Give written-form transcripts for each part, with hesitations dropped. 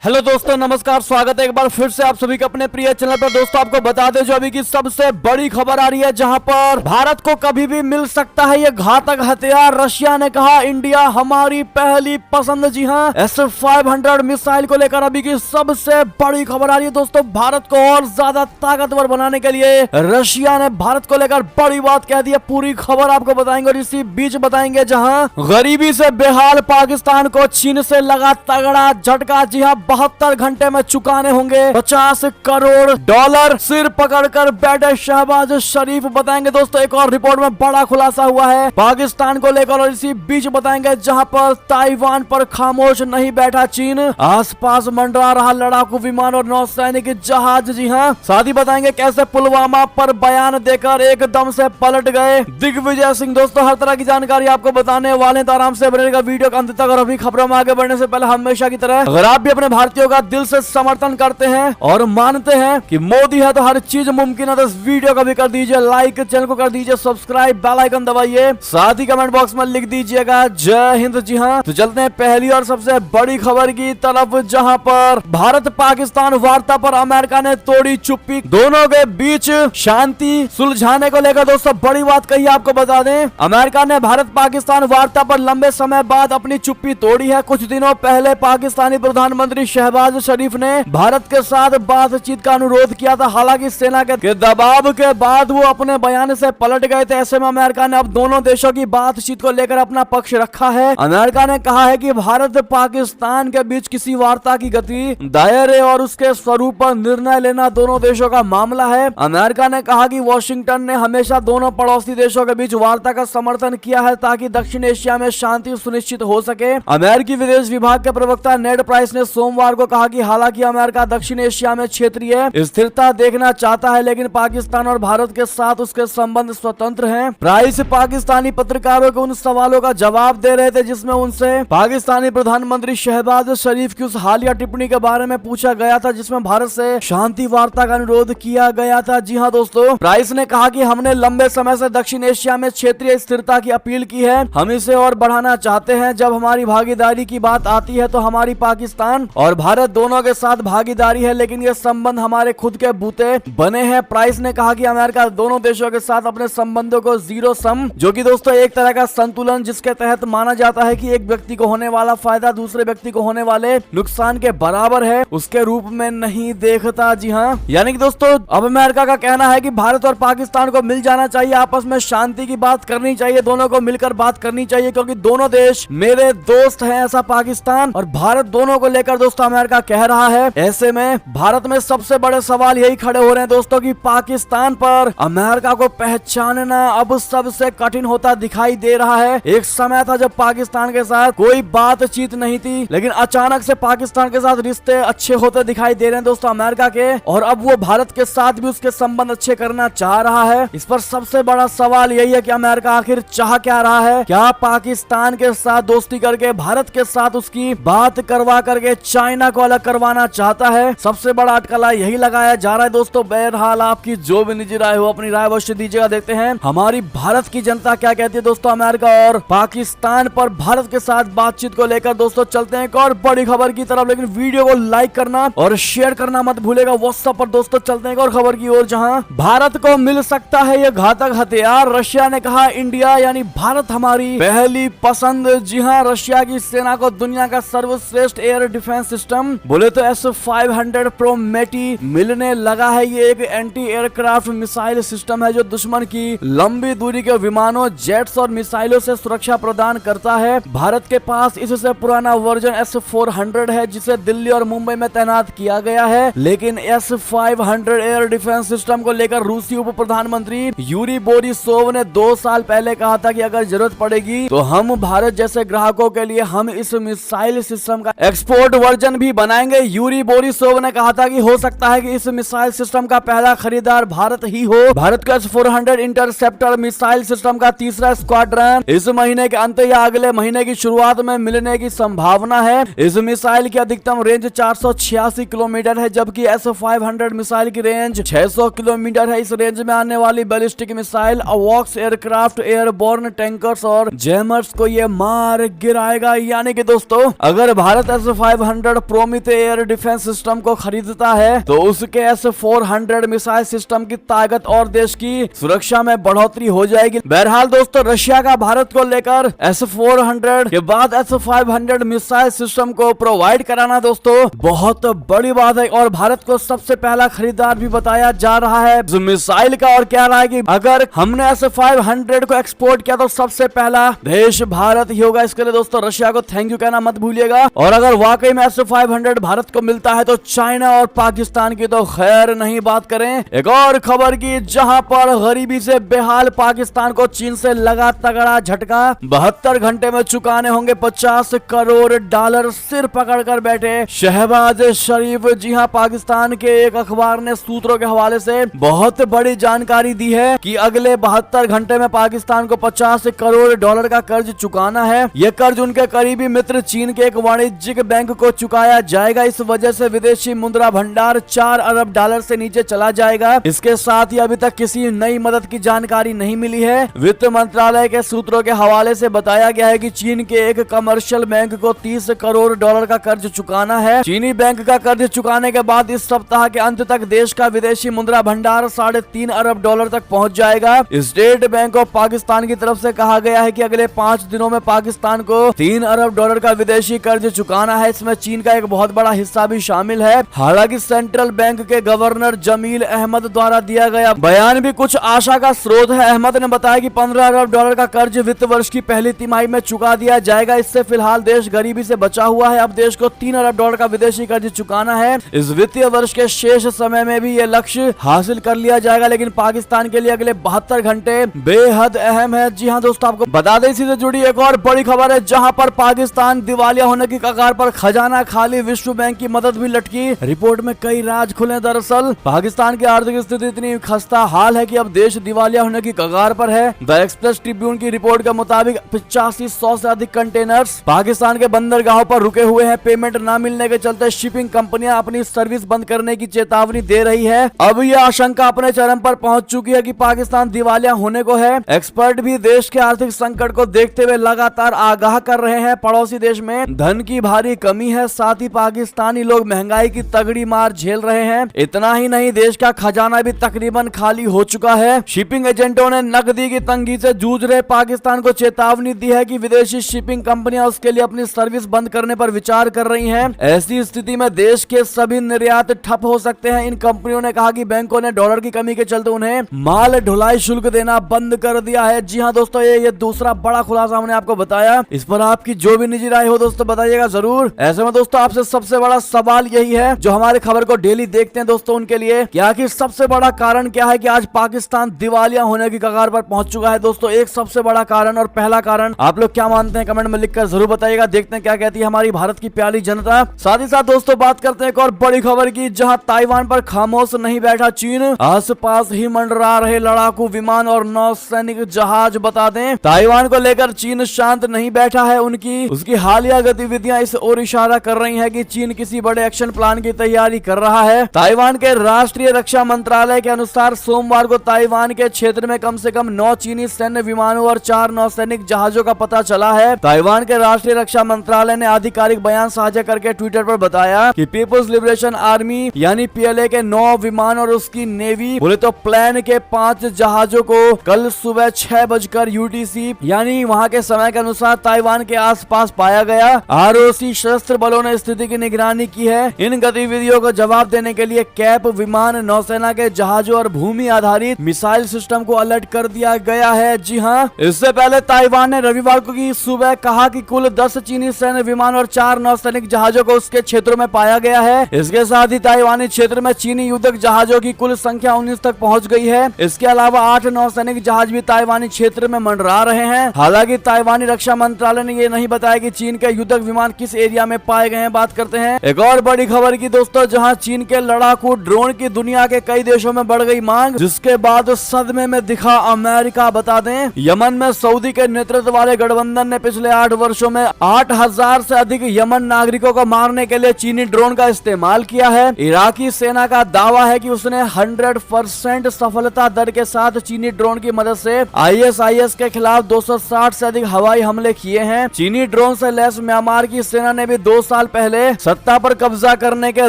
Hello दोस्तों, नमस्कार। स्वागत है एक बार फिर से आप सभी के अपने प्रिय चैनल पर। दोस्तों आपको बता दें जो अभी की सबसे बड़ी खबर आ रही है, जहां पर भारत को कभी भी मिल सकता है ये घातक हथियार। रशिया ने कहा इंडिया हमारी पहली पसंद। जी हां, S-500 मिसाइल को लेकर अभी की सबसे बड़ी खबर आ रही है। दोस्तों भारत को और ज्यादा ताकतवर बनाने के लिए रशिया ने भारत को लेकर बड़ी बात कह दी है। पूरी खबर आपको बताएंगे और इसी बीच बताएंगे जहां गरीबी से बेहाल पाकिस्तान को चीन से लगा तगड़ा झटका। जी हाँ, 72 घंटे में चुकाने होंगे 50 करोड़ डॉलर। सिर पकड़कर बैठे शहबाज शरीफ। बताएंगे दोस्तों एक और रिपोर्ट में बड़ा खुलासा हुआ है पाकिस्तान को लेकर। और इसी बीच बताएंगे जहां पर ताइवान पर खामोश नहीं बैठा चीन, आसपास मंडरा रहा लड़ाकू विमान और नौसैनिक जहाज। जी हाँ, साथ ही बताएंगे कैसे पुलवामा पर बयान देकर एकदम से पलट गए दिग्विजय सिंह। दोस्तों हर तरह की जानकारी आपको बताने वाले, तो आराम से बनेगा वीडियो के अंत तक। और अभी खबरों में आगे बढ़ने से पहले हमेशा की तरह अगर आप भी अपने भारतीयों का दिल से समर्थन करते हैं और मानते हैं कि मोदी है तो हर चीज मुमकिन है, तो इस वीडियो को भी कर दीजिए लाइक, चैनल को कर दीजिए सब्सक्राइब, बेल आइकन दबाइए, साथ ही कमेंट बॉक्स में लिख दीजिएगा जय हिंद। जी हाँ, तो चलते हैं पहली और सबसे बड़ी खबर की तरफ, जहां पर भारत पाकिस्तान वार्ता पर अमेरिका ने तोड़ी चुप्पी। दोनों के बीच शांति सुलझाने को लेकर दोस्तों बड़ी बात कही आपको बता दें, अमेरिका ने भारत पाकिस्तान वार्ता पर लंबे समय बाद अपनी चुप्पी तोड़ी है। कुछ दिनों पहले पाकिस्तानी प्रधानमंत्री शहबाज शरीफ ने भारत के साथ बातचीत का अनुरोध किया था, हालांकि सेना के दबाव के बाद वो अपने बयान से पलट गए थे। ऐसे में अमेरिका ने अब दोनों देशों की बातचीत को लेकर अपना पक्ष रखा है। अमेरिका ने कहा है कि भारत पाकिस्तान के बीच किसी वार्ता की गति, दायरे और उसके स्वरूप पर निर्णय लेना दोनों देशों का मामला है। अमेरिका ने कहा कि वॉशिंगटन ने हमेशा दोनों पड़ोसी देशों के बीच वार्ता का समर्थन किया है ताकि दक्षिण एशिया में शांति सुनिश्चित हो सके। अमेरिकी विदेश विभाग के प्रवक्ता नेड प्राइस ने सोमवार को कहा कि हालांकि अमेरिका दक्षिण एशिया में क्षेत्रीय स्थिरता देखना चाहता है, लेकिन पाकिस्तान और भारत के साथ उसके संबंध स्वतंत्र हैं। प्राइस पाकिस्तानी पत्रकारों के उन सवालों का जवाब दे रहे थे जिसमें उनसे पाकिस्तानी प्रधानमंत्री शहबाज शरीफ की उस हालिया टिप्पणी के बारे में पूछा गया था जिसमें भारत से शांति वार्ता का अनुरोध किया गया था। जी हाँ दोस्तों, प्राइस ने कहा कि हमने लंबे समय से दक्षिण एशिया में क्षेत्रीय स्थिरता की अपील की है, हम इसे और बढ़ाना चाहते हैं। जब हमारी भागीदारी की बात आती है तो हमारी पाकिस्तान और भारत दोनों के साथ भागीदारी है, लेकिन ये संबंध हमारे खुद के बूते बने हैं। प्राइस ने कहा कि अमेरिका दोनों देशों के साथ अपने संबंधों को जीरो सम, जो कि दोस्तों एक तरह का संतुलन जिसके तहत माना जाता है कि एक व्यक्ति को होने वाला फायदा दूसरे व्यक्ति को होने वाले नुकसान के बराबर है, उसके रूप में नहीं देखता। जी हाँ, यानी कि दोस्तों अब अमेरिका का कहना है कि भारत और पाकिस्तान को मिल जाना चाहिए, आपस में शांति की बात करनी चाहिए, दोनों को मिलकर बात करनी चाहिए, क्योंकि दोनों देश मेरे दोस्त हैं। ऐसा पाकिस्तान और भारत दोनों को लेकर दोस्तों अमेरिका कह रहा है। ऐसे में भारत में सबसे बड़े सवाल यही खड़े हो रहे हैं दोस्तों कि पाकिस्तान पर अमेरिका को पहचानना अब सबसे कठिन होता दिखाई दे रहा है। एक समय था जब पाकिस्तान के साथ कोई बातचीत नहीं थी, लेकिन अचानक से पाकिस्तान के साथ रिश्ते अच्छे होते दिखाई दे रहे हैं दोस्तों अमेरिका के, और अब वो भारत के साथ भी उसके संबंध अच्छे करना चाह रहा है। इस पर सबसे बड़ा सवाल यही है कि अमेरिका आखिर चाह क्या रहा है। क्या पाकिस्तान के साथ दोस्ती करके भारत के साथ उसकी बात करवा करके चाइना को अलग करवाना चाहता है? सबसे बड़ा अटकला यही लगाया जा रहा है दोस्तों। बहरहाल आपकी जो भी निजी राय हो, अपनी राय अवश्य दीजिएगा। देखते हैं हमारी भारत की जनता क्या कहती है दोस्तों अमेरिका और पाकिस्तान पर भारत के साथ बातचीत को लेकर। दोस्तों चलते हैं एक और बड़ी खबर की तरफ, लेकिन वीडियो को लाइक करना और शेयर करना मत भूलेगा व्हाट्सएप पर। दोस्तों चलते हैं एक और खबर की ओर, जहां भारत को मिल सकता है ये घातक हथियार। रशिया ने कहा इंडिया यानी भारत हमारी पहली पसंद। जी हाँ, रशिया की सेना को दुनिया का सर्वश्रेष्ठ एयर डिफेंस सिस्टम बोले तो S-500 प्रो मेटी मिलने लगा है। ये एक एंटी एयरक्राफ्ट मिसाइल सिस्टम है जो दुश्मन की लंबी दूरी के विमानों, जेट्स और मिसाइलों से सुरक्षा प्रदान करता है। भारत के पास इससे पुराना वर्जन S-400 है जिसे दिल्ली और मुंबई में तैनात किया गया है, लेकिन S-500 एयर डिफेंस सिस्टम को लेकर रूसी उप प्रधानमंत्री यूरी बोरिसोव ने 2 साल पहले कहा था कि अगर जरूरत पड़ेगी तो हम भारत जैसे ग्राहकों के लिए हम इस मिसाइल सिस्टम का एक्सपोर्ट वर्जन भी बनाएंगे। यूरी बोरिसोव ने कहा था कि हो सकता है कि इस मिसाइल सिस्टम का पहला खरीदार भारत ही हो। भारत का S-400 इंटरसेप्टर मिसाइल सिस्टम का तीसरा स्क्वाड्रन इस महीने के अंत या अगले महीने की शुरुआत में मिलने की संभावना है। इस मिसाइल की अधिकतम रेंज 486 किलोमीटर है, जबकि S-500 मिसाइल की रेंज 600 किलोमीटर है। इस रेंज में आने वाली बैलिस्टिक मिसाइल अवॉक्स एयरक्राफ्ट, एयरबोर्न टैंकर्स और जैमर्स को ये मार गिराएगा। यानी कि दोस्तों अगर भारत S-500 अगर प्रोमिथे एयर डिफेंस सिस्टम को खरीदता है तो उसके S-400 मिसाइल सिस्टम की ताकत और देश की सुरक्षा में बढ़ोतरी हो जाएगी। बहरहाल दोस्तों, रशिया का भारत को लेकर S-400 के बाद S-500 मिसाइल सिस्टम को प्रोवाइड कराना दोस्तों बहुत बड़ी बात है और भारत को सबसे पहला खरीदार भी बताया जा रहा है इस मिसाइल का। और कह रहा है कि अगर हमने S-500 को एक्सपोर्ट किया तो सबसे पहला देश भारत ही होगा। इसके लिए दोस्तों रशिया को थैंक यू कहना मत भूलिएगा। और अगर वाकई में S-500 भारत को मिलता है तो चाइना और पाकिस्तान की तो खैर नहीं बात करें। एक और खबर की, जहां पर गरीबी से बेहाल पाकिस्तान को चीन से लगा तगड़ा झटका। 72 घंटे में चुकाने होंगे 50 करोड़ डॉलर, सिर पकड़ कर बैठे शहबाज शरीफ। जी हां, पाकिस्तान के एक अखबार ने सूत्रों के हवाले से बहुत बड़ी जानकारी दी है कि अगले 72 घंटे में पाकिस्तान को 50 करोड़ डॉलर का कर्ज चुकाना है। यह कर्ज उनके करीबी मित्र चीन के एक वाणिज्यिक बैंक को चुकाया जाएगा। इस वजह से विदेशी मुद्रा भंडार 4 अरब डॉलर से नीचे चला जाएगा। इसके साथ ही अभी तक किसी नई मदद की जानकारी नहीं मिली है। वित्त मंत्रालय के सूत्रों के हवाले से बताया गया है कि चीन के एक कमर्शियल बैंक को 30 करोड़ डॉलर का कर्ज चुकाना है। चीनी बैंक का कर्ज चुकाने के बाद इस सप्ताह के अंत तक देश का विदेशी मुद्रा भंडार 3.5 अरब डॉलर तक पहुंच जाएगा। स्टेट बैंक ऑफ पाकिस्तान की तरफ से कहा गया है कि अगले 5 दिनों में पाकिस्तान को 3 अरब डॉलर का विदेशी कर्ज चुकाना है। इसमें चीन का एक बहुत बड़ा हिस्सा भी शामिल है। हालांकि सेंट्रल बैंक के गवर्नर जमील अहमद द्वारा दिया गया बयान भी कुछ आशा का स्रोत है। अहमद ने बताया कि 15 अरब डॉलर का कर्ज वित्त वर्ष की पहली तिमाही में चुका दिया जाएगा। इससे फिलहाल देश गरीबी से बचा हुआ है। अब देश को 3 अरब डॉलर का विदेशी कर्ज चुकाना है। इस वित्तीय वर्ष के शेष समय में भी ये लक्ष्य हासिल कर लिया जाएगा, लेकिन पाकिस्तान के लिए अगले 72 घंटे बेहद अहम है। जी हाँ दोस्तों, आपको बता दें, इसी से जुड़ी एक और बड़ी खबर है, जहां पर पाकिस्तान दिवालिया होने की कगार पर, खजाना खाली, विश्व बैंक की मदद भी लटकी। रिपोर्ट में कई राज खुले। दरअसल पाकिस्तान की आर्थिक स्थिति इतनी खस्ता हाल है कि अब देश दिवालिया होने की कगार पर है। द एक्सप्रेस ट्रिब्यून की रिपोर्ट के मुताबिक 8500 से अधिक कंटेनर्स पाकिस्तान के बंदरगाहों पर रुके हुए हैं। पेमेंट न मिलने के चलते शिपिंग कंपनियां अपनी सर्विस बंद करने की चेतावनी दे रही है। अब यह आशंका अपने चरम पर पहुंच चुकी है कि पाकिस्तान दिवालिया होने को है। एक्सपर्ट भी देश के आर्थिक संकट को देखते हुए लगातार आगाह कर रहे हैं। पड़ोसी देश में धन की भारी कमी है, साथ ही पाकिस्तानी लोग महंगाई की तगड़ी मार झेल रहे हैं। इतना ही नहीं, देश का खजाना भी तकरीबन खाली हो चुका है। शिपिंग एजेंटों ने नकदी की तंगी से जूझ रहे पाकिस्तान को चेतावनी दी है कि विदेशी शिपिंग कंपनियां उसके लिए अपनी सर्विस बंद करने पर विचार कर रही हैं। ऐसी स्थिति में देश के सभी निर्यात ठप हो सकते हैं। इन कंपनियों ने कहा कि बैंकों ने डॉलर की कमी के चलते उन्हें माल ढुलाई शुल्क देना बंद कर दिया है। जी हाँ दोस्तों, ये दूसरा बड़ा खुलासा हमने आपको बताया। इस पर आपकी जो भी निजी राय हो दोस्तों बताइएगा जरूर। ऐसे में दोस्तों आपसे सबसे बड़ा सवाल यही है, जो हमारे खबर को डेली देखते हैं दोस्तों, उनके लिए कि आखिर सबसे बड़ा कारण क्या है कि आज पाकिस्तान दिवालिया होने की कगार पर पहुंच चुका है। दोस्तों एक सबसे बड़ा कारण और पहला कारण आप लोग क्या मानते हैं, कमेंट में लिखकर जरूर बताइएगा। देखते हैं क्या कहती है हमारी भारत की प्यारी जनता। साथ ही साथ दोस्तों बात करते हैं एक और बड़ी खबर की, जहां ताइवान पर खामोश नहीं बैठा चीन। आसपास ही मंडरा रहे लड़ाकू विमान और नौसैनिक जहाज। बता दें, ताइवान को लेकर चीन शांत नहीं बैठा है। उसकी हालिया गतिविधियां इस ओर इशारा कर रही है कि चीन किसी बड़े एक्शन प्लान की तैयारी कर रहा है। ताइवान के राष्ट्रीय रक्षा मंत्रालय के अनुसार सोमवार को ताइवान के क्षेत्र में कम से कम 9 चीनी सैन्य विमानों और 4 नौसैनिक जहाजों का पता चला है। ताइवान के राष्ट्रीय रक्षा मंत्रालय ने आधिकारिक बयान साझा करके ट्विटर पर बताया कि पीपुल्स लिबरेशन आर्मी यानी PLA के 9 विमान और उसकी नेवी बोले तो प्लान के 5 जहाजों को कल सुबह 6 बजकर UTC यानी वहां के समय के अनुसार ताइवान के आसपास पाया गया। ROC सशस्त्र बलों ने स्थिति की निगरानी की है। इन गतिविधियों को जवाब देने के लिए कैप विमान, नौसेना के जहाजों और भूमि आधारित मिसाइल सिस्टम को अलर्ट कर दिया गया है। जी हाँ, इससे पहले ताइवान ने रविवार को की सुबह कहा कि कुल 10 चीनी सैन्य विमान और 4 नौसैनिक जहाजों को उसके क्षेत्रों में पाया गया है। इसके साथ ही ताइवानी क्षेत्र में चीनी युद्धक जहाजों की कुल संख्या 19 तक पहुंच गई है। इसके अलावा 8 नौसैनिक जहाज भी ताइवानी क्षेत्र में मंडरा रहे हैं। हालांकि ताइवानी रक्षा मंत्रालय ने यह नहीं बताया कि चीन के युद्धक विमान किस एरिया में पाए गए हैं। बात करते हैं एक और बड़ी खबर की दोस्तों, जहां चीन के लड़ाकू ड्रोन की दुनिया के कई देशों में बढ़ गई मांग, जिसके बाद सदमे में दिखा अमेरिका। बता दें, यमन में सऊदी के नेतृत्व वाले गठबंधन ने पिछले 8 वर्षों में 8000 से अधिक यमन नागरिकों को मारने के लिए चीनी ड्रोन का इस्तेमाल किया है। इराकी सेना का दावा है कि उसने 100% सफलता दर के साथ चीनी ड्रोन की मदद से ISIS के खिलाफ 260 से अधिक हवाई हमले किए हैं। चीनी ड्रोन से लैस म्यांमार की सेना ने भी 2 साल साल पहले सत्ता पर कब्जा करने के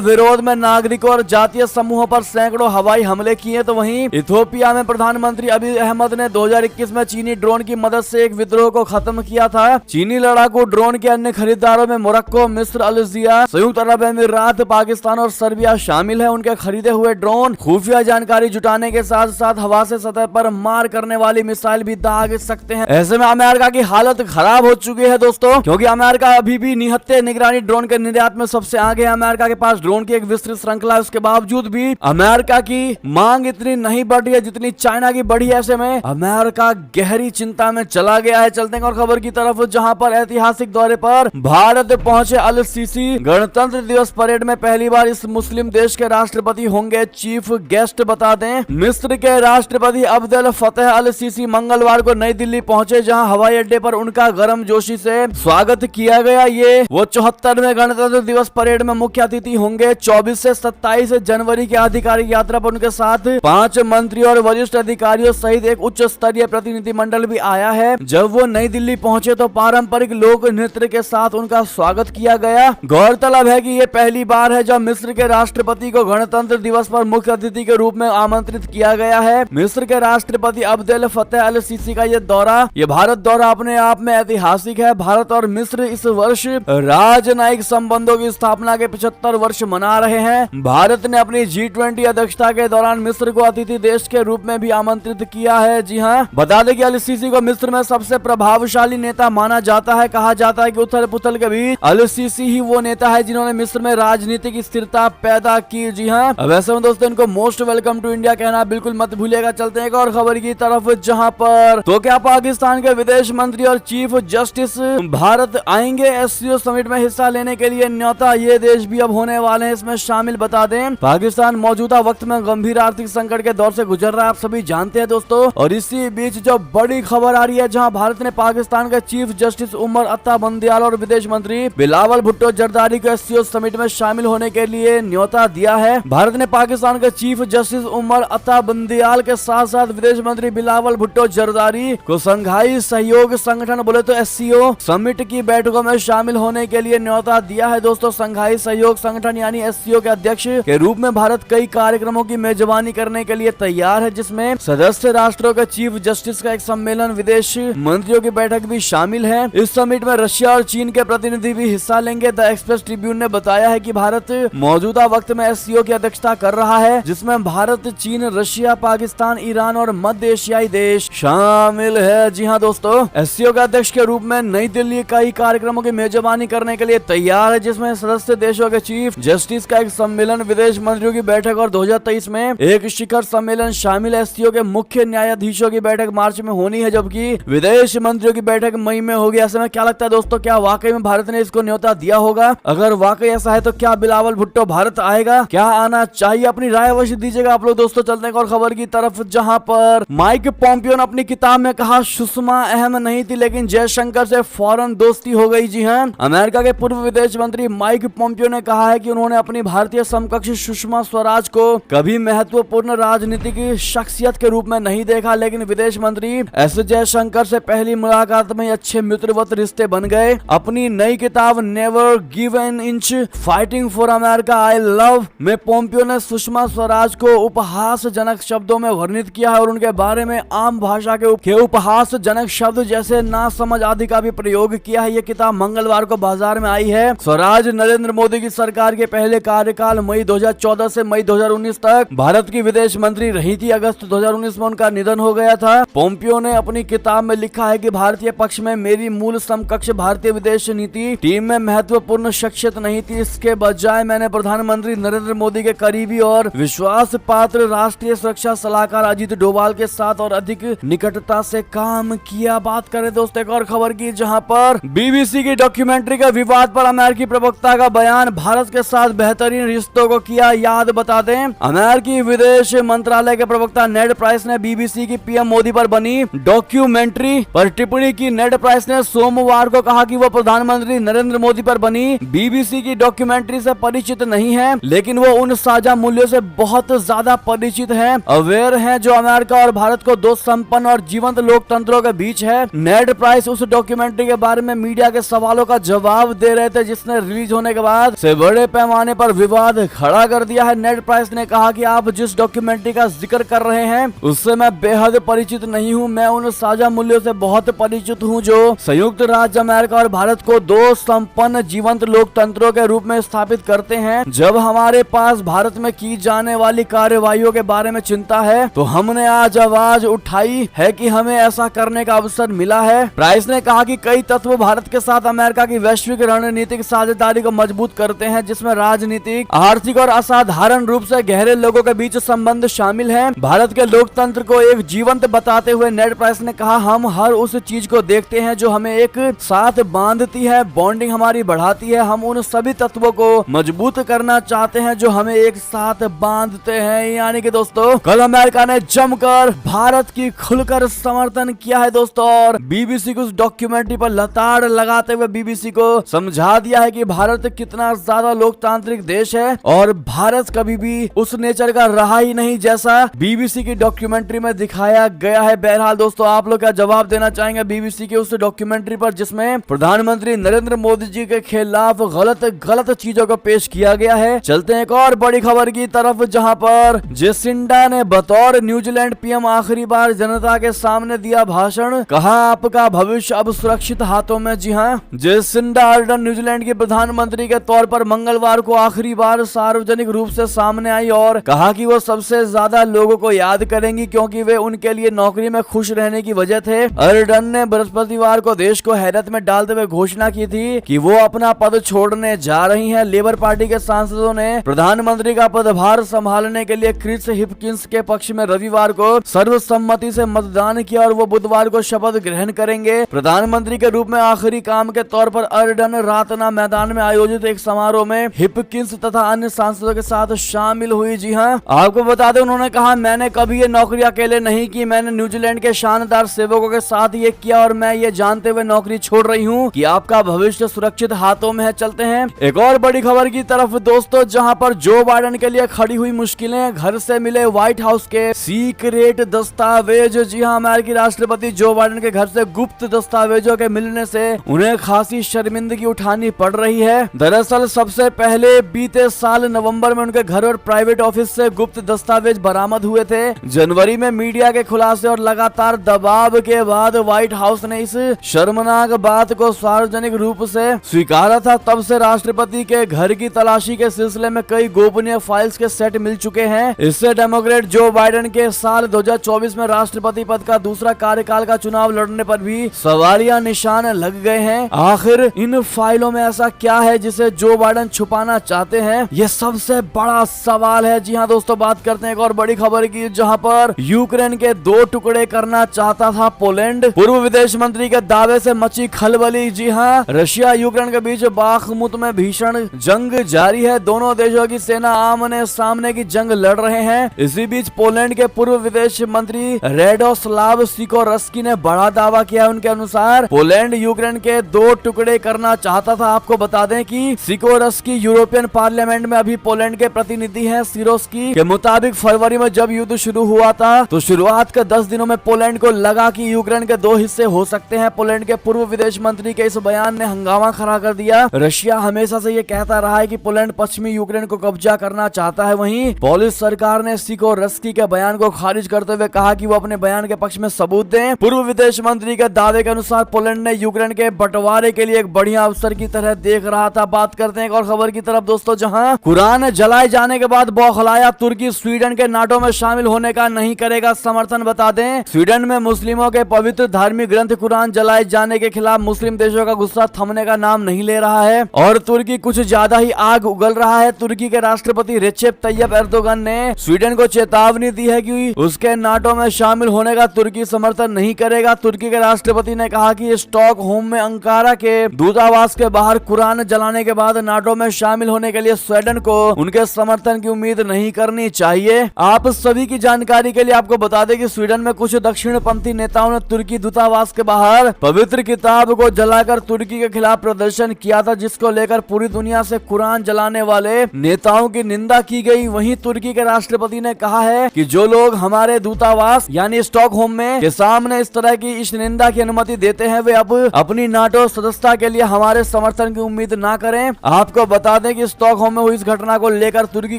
विरोध में नागरिकों और जातीय समूहों पर सैकड़ों हवाई हमले किए, तो वहीं इथियोपिया में प्रधानमंत्री अबी अहमद ने 2021 में चीनी ड्रोन की मदद से एक विद्रोह को खत्म किया था। चीनी लड़ाकू ड्रोन के अन्य खरीदारों में मोरक्को, मिस्र, अल्जीरिया, संयुक्त अरब अमीरात, पाकिस्तान और सर्बिया शामिल है। उनके खरीदे हुए ड्रोन खुफिया जानकारी जुटाने के साथ साथ हवा से सतह पर मार करने वाली मिसाइल भी दाग सकते हैं। ऐसे में अमेरिका की हालत खराब हो चुकी है दोस्तों, क्योंकि अमेरिका अभी भी निहत्थे निगरानी ड्रोन के निर्यात में सबसे आगे है। अमेरिका के पास ड्रोन की एक विस्तृत श्रृंखला है, उसके बावजूद भी अमेरिका की मांग इतनी नहीं बढ़ी है जितनी चाइना की बढ़ी है। ऐसे में अमेरिका गहरी चिंता में चला गया है। चलते हैं और खबर की तरफ, जहां पर ऐतिहासिक दौरे पर भारत पहुंचे अल सीसी। गणतंत्र दिवस परेड में पहली बार इस मुस्लिम देश के राष्ट्रपति होंगे चीफ गेस्ट। बता दें, मिस्र के राष्ट्रपति अब्देल फतेह अल सीसी मंगलवार को नई दिल्ली पहुंचे, जहां हवाई अड्डे पर उनका गर्मजोशी से स्वागत किया गया। ये वो 74वें गणतंत्र दिवस परेड में मुख्य अतिथि होंगे। 24 से 27 जनवरी की आधिकारिक यात्रा पर उनके साथ 5 मंत्री और वरिष्ठ अधिकारियों सहित एक उच्च स्तरीय प्रतिनिधिमंडल भी आया है। जब वो नई दिल्ली पहुंचे तो पारंपरिक लोक नृत्य के साथ उनका स्वागत किया गया। गौरतलब है कि ये पहली बार है जब मिस्र के राष्ट्रपति को गणतंत्र दिवस पर मुख्य अतिथि के रूप में आमंत्रित किया गया है। मिस्र के राष्ट्रपति अब्देल फतेह अल सीसी का ये भारत दौरा अपने आप में ऐतिहासिक है। भारत और मिस्र इस वर्ष राजनयिक संबंधों की स्थापना के 75 वर्ष मना रहे हैं। भारत ने अपनी G20 अध्यक्षता के दौरान मिस्र को अतिथि देश के रूप में भी आमंत्रित किया है। जी हाँ, बता दें कि अल सीसी को मिस्र में सबसे प्रभावशाली नेता माना जाता है। कहा जाता है कि उथल पुथल के बीच अल सीसी ही वो नेता है जिन्होंने मिस्र में राजनीतिक स्थिरता पैदा की। जी हाँ, अब ऐसे में दोस्तों इनको मोस्ट वेलकम टू इंडिया कहना बिल्कुल मत भूलिएगा। चलते हैं एक और खबर की तरफ, जहां पर तो क्या पाकिस्तान के विदेश मंत्री और चीफ जस्टिस भारत आएंगे एससीओ समिट में हिस्सा लेने के लिए न्योता। ये देश भी अब होने वाले हैं इसमें शामिल। बता दें, पाकिस्तान मौजूदा वक्त में गंभीर आर्थिक संकट के दौर से गुजर रहा है, आप सभी जानते हैं दोस्तों। और इसी बीच जो बड़ी खबर आ रही है, जहां भारत ने पाकिस्तान के चीफ जस्टिस उमर अता बंदियाल और विदेश मंत्री बिलावल भुट्टो जरदारी को एससीओ समिट में शामिल होने के लिए न्योता दिया है। भारत ने पाकिस्तान के चीफ जस्टिस उमर अता बंदियाल के साथ साथ विदेश मंत्री बिलावल भुट्टो जरदारी को संघाई सहयोग संगठन बोले तो एससीओ समिट की बैठकों में शामिल होने के लिए न्योता दिया है। दोस्तों, संघाई सहयोग संगठन यानी एससीओ के अध्यक्ष के रूप में भारत कई कार्यक्रमों की मेजबानी करने के लिए तैयार है, जिसमें सदस्य राष्ट्रों के चीफ जस्टिस का एक सम्मेलन, विदेश मंत्रियों की बैठक भी शामिल है। इस समिट में रशिया और चीन के प्रतिनिधि भी हिस्सा लेंगे। द एक्सप्रेस ट्रिब्यून ने बताया है कि भारत मौजूदा वक्त में एससीओ की अध्यक्षता कर रहा है, जिसमें भारत, चीन, रशिया, पाकिस्तान, ईरान और मध्य एशियाई देश शामिल है। जी हाँ दोस्तों, एससीओ के अध्यक्ष के रूप में नई दिल्ली कई कार्यक्रमों की मेजबानी करने के लिए तैयार है, जिसमें सदस्य देशों के चीफ जस्टिस का एक सम्मेलन, विदेश मंत्रियों की बैठक और 2023 में एक शिखर सम्मेलन शामिल है। एससीओ के मुख्य न्यायाधीशों की बैठक मार्च में होनी है, जबकि विदेश मंत्रियों की बैठक मई में होगी। ऐसे में क्या लगता है दोस्तों, क्या वाकई में भारत ने इसको न्योता दिया होगा? अगर वाकई ऐसा है तो क्या बिलावल भुट्टो भारत आएगा? क्या आना चाहिए? अपनी राय अवश्य दीजिएगा आप लोग। दोस्तों, चलते हैं और खबर की तरफ, जहां पर माइक पोम्पियो ने अपनी किताब में कहा सुषमा अहम नहीं थी लेकिन जयशंकर से फौरन दोस्ती हो गई। जी हाँ, अमेरिका के पूर्व विदेश मंत्री माइक पोम्पियो ने कहा है कि उन्होंने अपनी भारतीय समकक्ष सुषमा स्वराज को कभी महत्वपूर्ण राजनीतिक शख्सियत के रूप में नहीं देखा, लेकिन विदेश मंत्री एस जयशंकर से पहली मुलाकात में अच्छे मित्रवत रिश्ते बन गए। अपनी नई किताब never give an inch fighting for America I love में पोम्पियो ने सुषमा स्वराज को उपहासजनक शब्दों में वर्णित किया है और उनके बारे में आम भाषा के उपहासजनक शब्द जैसे ना समझ आदि का भी प्रयोग किया है। ये किताब मंगलवार को बाजार में आई है। स्वराज नरेंद्र मोदी की सरकार के पहले कार्यकाल मई 2014 से मई 2019 तक भारत की विदेश मंत्री रही थी। अगस्त 2019 में उनका निधन हो गया था। पोम्पियो ने अपनी किताब में लिखा है कि भारतीय पक्ष में मेरी मूल समकक्ष भारतीय विदेश नीति टीम में महत्वपूर्ण शख्सियत नहीं थी। इसके बजाय मैंने प्रधानमंत्री नरेंद्र मोदी के करीबी और विश्वास पात्र राष्ट्रीय सुरक्षा सलाहकार अजीत डोभाल के साथ और अधिक निकटता से काम किया। बात करें दोस्तों एक और खबर की, जहां पर बीबीसी की डॉक्यूमेंट्री के विवाद पर अमेरिकी प्रवक्ता का बयान, भारत के साथ बेहतरीन रिश्तों को किया याद। बता दें, अमेरिकी विदेश मंत्रालय के प्रवक्ता नेड प्राइस ने बीबीसी की पीएम मोदी पर बनी डॉक्यूमेंट्री पर टिप्पणी की। नेड प्राइस ने सोमवार को कहा कि वो प्रधानमंत्री नरेंद्र मोदी पर बनी बीबीसी की डॉक्यूमेंट्री से परिचित नहीं है, लेकिन वो उन साझा मूल्यों से बहुत ज्यादा परिचित हैं, अवेयर हैं जो अमेरिका और भारत को दो संपन्न और जीवंत लोकतंत्रों के बीच है। नेड प्राइस उस डॉक्यूमेंट्री के बारे में मीडिया के सवालों का जवाब दे रहे थे। है जिसने रिलीज होने के बाद से बड़े पैमाने पर विवाद खड़ा कर दिया है। नेड प्राइस ने कहा कि आप जिस डॉक्यूमेंट्री का जिक्र कर रहे हैं उससे मैं बेहद परिचित नहीं हूं। मैं उन साझा मूल्यों से बहुत परिचित हूं जो संयुक्त राज्य अमेरिका और भारत को दो संपन्न जीवंत लोकतंत्रों के रूप में स्थापित करते हैं। जब हमारे पास भारत में की जाने वाली कार्यवाहियों के बारे में चिंता है तो हमने आज आवाज उठाई है कि हमें ऐसा करने का अवसर मिला है। प्राइस ने कहा कि कई तत्व भारत के साथ अमेरिका की वैश्विक रणनीतिक साझेदारी को मजबूत करते हैं, जिसमें राजनीतिक, आर्थिक और असाधारण रूप से गहरे लोगों के बीच संबंध शामिल हैं। भारत के लोकतंत्र को एक जीवंत बताते हुए नेड प्राइस ने कहा, हम हर उस चीज को देखते हैं जो हमें एक साथ बांधती है, बॉन्डिंग हमारी बढ़ाती है। हम उन सभी तत्वों को मजबूत करना चाहते हैं जो हमें एक साथ बांधते हैं। यानी कि दोस्तों कल अमेरिका ने जमकर भारत की खुलकर समर्थन किया है दोस्तों, और बीबीसी को उस डॉक्यूमेंट्री पर लताड़ लगाते हुए बीबीसी को समझा दिया है कि भारत कितना ज्यादा लोकतांत्रिक देश है और भारत कभी भी उस नेचर का रहा ही नहीं जैसा बीबीसी की डॉक्यूमेंट्री में दिखाया गया है। बहरहाल दोस्तों आप लोग क्या जवाब देना चाहेंगे बीबीसी की उस डॉक्यूमेंट्री पर जिसमें प्रधानमंत्री नरेंद्र मोदी जी के खिलाफ गलत चीजों को पेश किया गया है। चलते हैं एक और बड़ी खबर की तरफ, जहां पर जेसिंडा ने बतौर न्यूजीलैंड पीएम आखिरी बार जनता के सामने दिया भाषण, कहा आपका भविष्य अब सुरक्षित हाथों में। जी हाँ, जेसिंडा आर्डन न्यूजीलैंड के प्रधानमंत्री के तौर पर मंगलवार को आखिरी बार सार्वजनिक रूप से सामने आई और कहा कि वो सबसे ज्यादा लोगों को याद करेंगी क्योंकि वे उनके लिए नौकरी में खुश रहने की वजह थे। अर्डन ने बृहस्पतिवार को देश को हैरत में डालते हुए घोषणा की थी कि वो अपना पद छोड़ने जा रही हैं। लेबर पार्टी के सांसदों ने प्रधानमंत्री का पदभार संभालने के लिए क्रिस हिपकिंस के पक्ष में रविवार को सर्वसम्मति से मतदान किया और वो बुधवार को शपथ ग्रहण करेंगे। प्रधानमंत्री के रूप में आखिरी काम के तौर पर अर्डन रातना मैदान में आयोजित एक समारोह में हिपकिंस तथा अन्य सांसदों के साथ शामिल हुई। जी हाँ, आपको बता दें उन्होंने कहा, मैंने कभी ये नौकरी अकेले नहीं की, मैंने न्यूजीलैंड के शानदार सेवकों के साथ ये किया और मैं ये जानते हुए नौकरी छोड़ रही हूँ कि आपका भविष्य सुरक्षित हाथों में है। चलते हैं एक और बड़ी खबर की तरफ दोस्तों, जहां पर जो बाइडेन के लिए खड़ी हुई मुश्किलें, घर से मिले व्हाइट हाउस के सीक्रेट दस्तावेज। जी हाँ, अमेरिकी राष्ट्रपति जो बाइडेन के घर से गुप्त दस्तावेजों के मिलने से उन्हें खासी शर्मिंदगी उठानी पड़ रही है। दरअसल सबसे पहले बीते साल नवंबर में उनके घर और प्राइवेट ऑफिस से गुप्त दस्तावेज बरामद हुए थे। जनवरी में मीडिया के खुलासे और लगातार दबाव के बाद व्हाइट हाउस ने इस शर्मनाक बात को सार्वजनिक रूप से स्वीकारा था। तब से राष्ट्रपति के घर की तलाशी के सिलसिले में कई गोपनीय फाइल्स के सेट मिल चुके हैं। इससे डेमोक्रेट जो बाइडेन के साल 2024 में राष्ट्रपति पद का दूसरा कार्यकाल का चुनाव लड़ने पर भी सवालिया निशान लग गए हैं। आखिर इन फाइलों में ऐसा क्या है जिसे जो बाइडेन छुपाना चाहते हैं, ये सबसे बड़ा सवाल है। जी हाँ दोस्तों, बात करते हैं एक और बड़ी खबर की, जहां पर यूक्रेन के 2 टुकड़े करना चाहता था पोलैंड। पूर्व विदेश मंत्री के दावे से मची खलबली। जी हाँ, रशिया यूक्रेन के बीच बाखमुत में भीषण जंग जारी है। दोनों देशों की सेना आमने सामने की जंग लड़ रहे हैं। इसी बीच पोलैंड के पूर्व विदेश मंत्री रेडोस्लाव सिकोरस्की ने बड़ा दावा किया। उनके अनुसार पोलैंड यूक्रेन के 2 टुकड़े करना चाहता था। आपको बता दें कि सिकोरस्की यूरोपियन पार्लियामेंट में अभी पोलैंड के प्रतिनिधि हैं। सिरोस्की के मुताबिक फरवरी में जब युद्ध शुरू हुआ था तो शुरुआत के 10 दिनों में पोलैंड को लगा कि यूक्रेन के 2 हिस्से हो सकते हैं। पोलैंड के पूर्व विदेश मंत्री के इस बयान ने हंगामा खड़ा कर दिया। रशिया हमेशा से ये कहता रहा है कि पोलैंड पश्चिमी यूक्रेन को कब्जा करना चाहता है। वहीं पोलिश सरकार ने सिकोरस्की के बयान को खारिज करते हुए कहा कि वो अपने बयान के पक्ष में सबूत दें। पूर्व विदेश मंत्री के दावे के अनुसार पोलैंड ने यूक्रेन के बंटवारे के लिए एक बढ़िया अवसर की तरह देख रहा था। बात करते हैं एक और खबर की तरफ दोस्तों, जहां कुरान जलाए जाने के बाद बौखलाया तुर्की स्वीडन के नाटो में शामिल होने का नहीं करेगा समर्थन। बता दें, स्वीडन में मुस्लिमों के पवित्र धार्मिक ग्रंथ कुरान जलाए जाने के खिलाफ मुस्लिम देशों का गुस्सा थमने का नाम नहीं ले रहा है और तुर्की कुछ ज्यादा ही आग उगल रहा है। तुर्की के राष्ट्रपति रेसेप तैयब एर्दोगन ने स्वीडन को चेतावनी दी है कि उसके नाटो में शामिल होने का तुर्की समर्थन नहीं करेगा। तुर्की के राष्ट्रपति ने कहा कि स्टॉकहोम में अंकारा के दूतावास के बाहर कुरान जलाने के बाद नाटो में शामिल होने के लिए स्वीडन को उनके समर्थन की उम्मीद नहीं करनी चाहिए। आप सभी की जानकारी के लिए आपको बता दें कि स्वीडन में कुछ दक्षिणपंथी नेताओं ने तुर्की दूतावास के बाहर पवित्र किताब को जलाकर तुर्की के खिलाफ प्रदर्शन किया था, जिसको लेकर पूरी दुनिया से कुरान जलाने वाले नेताओं की निंदा की गई। वहीं तुर्की के राष्ट्रपति ने कहा है कि जो लोग हमारे दूतावास यानी स्टॉकहोम में के सामने इस तरह की इस निंदा की अनुमति देते हैं वे अब अपनी नाटो सदस्यता के लिए हमारे समर्थन समर्थन की उम्मीद ना करें। आपको बता दें कि स्टॉकहोम में हुई इस घटना को लेकर तुर्की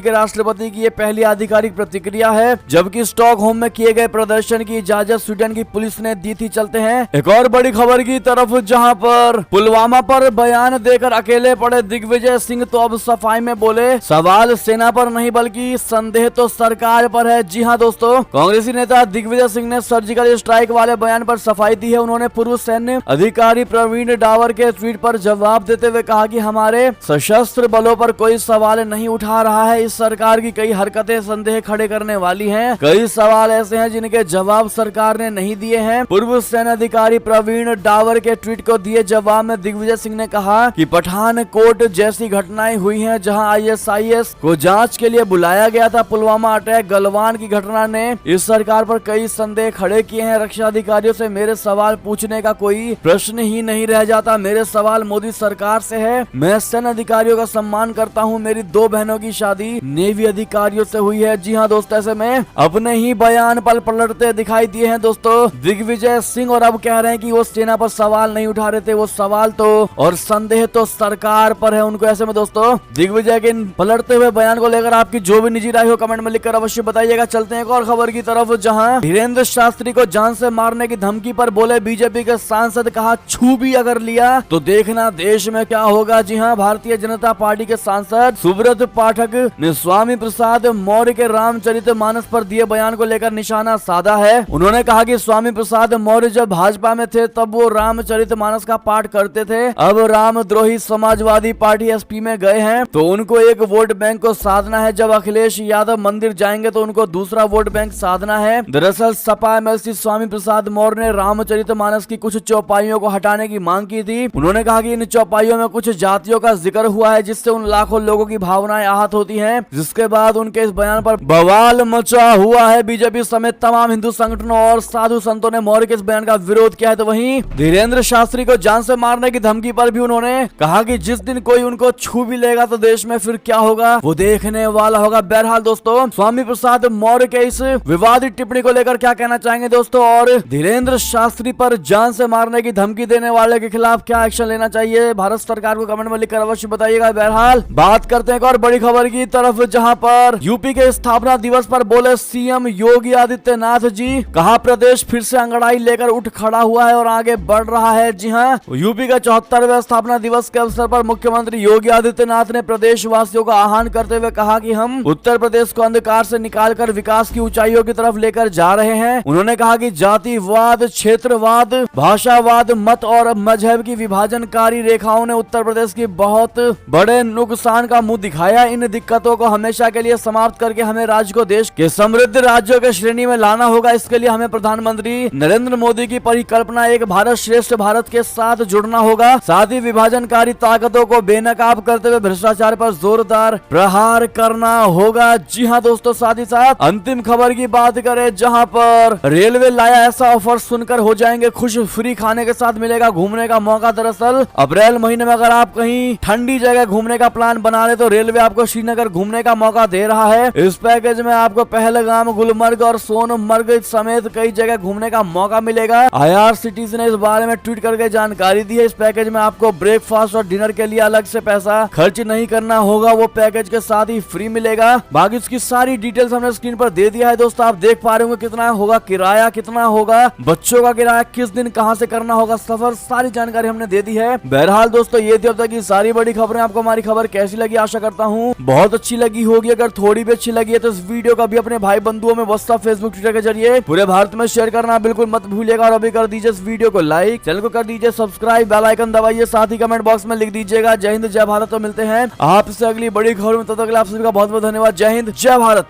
के राष्ट्रपति की ये पहली आधिकारिक प्रतिक्रिया है, जबकि स्टॉकहोम में किए गए प्रदर्शन की इजाजत स्वीडन की पुलिस ने दी थी। चलते हैं एक और बड़ी खबर की तरफ, जहां पर पुलवामा पर बयान देकर अकेले पड़े दिग्विजय सिंह तो अब सफाई में बोले, सवाल सेना पर नहीं बल्कि संदेह तो सरकार पर है। जी हां दोस्तों, कांग्रेसी नेता दिग्विजय सिंह ने सर्जिकल स्ट्राइक वाले बयान पर सफाई दी है। उन्होंने पूर्व सैन्य अधिकारी प्रवीण डावर के ट्वीट पर जवाब देते हुए कहा कि हमारे सशस्त्र बलों पर कोई सवाल नहीं उठा रहा है। इस सरकार की कई हरकतें संदेह खड़े करने वाली हैं। कई सवाल ऐसे हैं जिनके जवाब सरकार ने नहीं दिए हैं। पूर्व सैन्य अधिकारी प्रवीण डावर के ट्वीट को दिए जवाब में दिग्विजय सिंह ने कहा कि पठानकोट जैसी घटनाएं हुई हैं जहां आईएसआईएस को जांच के लिए बुलाया गया था। पुलवामा अटैक, गलवान की घटना ने इस सरकार पर कई संदेह खड़े किए हैं। रक्षा अधिकारियों से मेरे सवाल पूछने का कोई प्रश्न ही नहीं रह जाता। मेरे सवाल मोदी सरकार से है। मैं सैन्य अधिकारियों का सम्मान करता हूं। मेरी 2 बहनों की शादी नेवी अधिकारियों से हुई है। जी हां दोस्तों, ऐसे में अपने ही बयान पर पलटते दिखाई दिए हैं दोस्तों दिग्विजय सिंह, और अब कह रहे हैं कि वो सेना पर सवाल नहीं उठा रहे थे, वो सवाल तो और संदेह तो सरकार पर है उनको। ऐसे में दोस्तों दिग्विजय के पलटते हुए बयान को लेकर आपकी जो भी निजी राय हो कमेंट में लिखकर अवश्य बताइएगा। चलते हैं एक और खबर की तरफ, जहां धीरेन्द्र शास्त्री को जान से मारने की धमकी पर बोले बीजेपी के सांसद, कहा छू भी अगर लिया तो देखना देश में क्या होगा। जी हां, भारतीय जनता पार्टी के सांसद सुब्रत पाठक ने स्वामी प्रसाद मौर्य के रामचरितमानस पर दिए बयान को लेकर निशाना साधा है। उन्होंने कहा कि स्वामी प्रसाद मौर्य जब भाजपा में थे तब वो रामचरितमानस का पाठ करते थे। अब रामद्रोही समाजवादी पार्टी एसपी में गए हैं तो उनको एक वोट बैंक को साधना है। जब अखिलेश यादव मंदिर जाएंगे तो उनको दूसरा वोट बैंक साधना है। दरअसल सपा एमएलसी स्वामी प्रसाद मौर्य ने रामचरितमानस की कुछ चौपाइयों को हटाने की मांग की थी। उन्होंने कहा कि इन चौपाइयों में कुछ जातियों का जिक्र हुआ है जिससे उन लाखों लोगों की भावनाएं आहत होती हैं, जिसके बाद उनके इस बयान पर बवाल मचा हुआ है। बीजेपी समेत तमाम हिंदू संगठनों और साधु संतों ने मौर्य के इस बयान का विरोध किया है। तो वहीं धीरेन्द्र शास्त्री को जान से मारने की धमकी पर भी उन्होंने कहा कि जिस दिन कोई उनको छू भी लेगा तो देश में फिर क्या होगा वो देखने वाला होगा। बहरहाल दोस्तों, स्वामी प्रसाद मौर्य के इस विवादित टिप्पणी को लेकर क्या कहना चाहेंगे दोस्तों, और धीरेन्द्र शास्त्री पर जान से मारने की धमकी देने वाले के खिलाफ क्या एक्शन लेना चाहिए भारत सरकार को कमेंट में लिखकर अवश्य बताइएगा। बहरहाल बात करते हैं एक और बड़ी खबर की तरफ, जहां पर यूपी के स्थापना दिवस पर बोले सीएम योगी आदित्यनाथ जी, कहा प्रदेश फिर से अंगड़ाई लेकर उठ खड़ा हुआ है और आगे बढ़ रहा है। जी हां, यूपी के 74वें स्थापना दिवस के अवसर पर मुख्यमंत्री योगी आदित्यनाथ ने प्रदेश वासियों का आह्वान करते हुए कहा कि हम उत्तर प्रदेश को अंधकार से निकालकर विकास की ऊंचाइयों की तरफ लेकर जा रहे हैं। उन्होंने कहा कि जातिवाद, क्षेत्रवाद, भाषावाद, मत और मजहब की विभाजनकारी रेखाओं ने उत्तर प्रदेश की बहुत बड़े नुकसान का मुंह दिखाया। इन दिक्कतों को हमेशा के लिए समाप्त करके हमें राज्य को देश के समृद्ध राज्यों के श्रेणी में लाना होगा। इसके लिए हमें प्रधानमंत्री नरेंद्र मोदी की परिकल्पना एक भारत श्रेष्ठ भारत के साथ जुड़ना होगा। साथ ही विभाजनकारी ताकतों को बेनकाब करते हुए भ्रष्टाचार पर जोरदार प्रहार करना होगा। जी हां दोस्तों, साथ ही साथ अंतिम खबर की बात करें, जहां पर रेलवे लाया ऐसा ऑफर सुनकर हो जाएंगे खुश, फ्री खाने के साथ मिलेगा घूमने का मौका। दरअसल अप्रैल महीने में अगर आप कहीं ठंडी जगह घूमने का प्लान बना रहे तो रेलवे आपको श्रीनगर घूमने का मौका दे रहा है। इस पैकेज में आपको पहलगाम, गुलमर्ग और सोनमर्ग समेत कई जगह घूमने का मौका मिलेगा। IRCTC ने इस बारे में ट्वीट करके जानकारी दी है। इस पैकेज में आपको ब्रेकफास्ट और डिनर के लिए अलग से पैसा खर्च नहीं करना होगा, वो पैकेज के साथ ही फ्री मिलेगा। बाकी उसकी सारी डिटेल्स हमने स्क्रीन पर दे दिया है दोस्तों, आप देख पा रहे होंगे कितना होगा किराया, कितना होगा बच्चों का किराया, किस दिन कहां से करना होगा सफर, सारी जानकारी हमने दे दी है। बहरहाल दोस्तों, ये थी अब तक की सारी बड़ी खबरें। आपको हमारी खबर कैसी लगी, आशा करता हूँ बहुत अच्छी लगी होगी। अगर थोड़ी भी अच्छी लगी है तो इस वीडियो का भी अपने भाई बंधुओं में व्हाट्सएप, फेसबुक, ट्विटर के जरिए पूरे भारत में शेयर करना बिल्कुल मत भूलिएगा। और अभी कर दीजिए इस वीडियो को लाइक, चैनल को कर दीजिए सब्सक्राइब, बेल आइकन दबाइए, साथ ही कमेंट बॉक्स में लिख दीजिएगा जय हिंद जय भारत। तो मिलते हैं आपसे अगली बड़ी खबर में, तब तक आप सभी का बहुत बहुत धन्यवाद। जय हिंद जय भारत।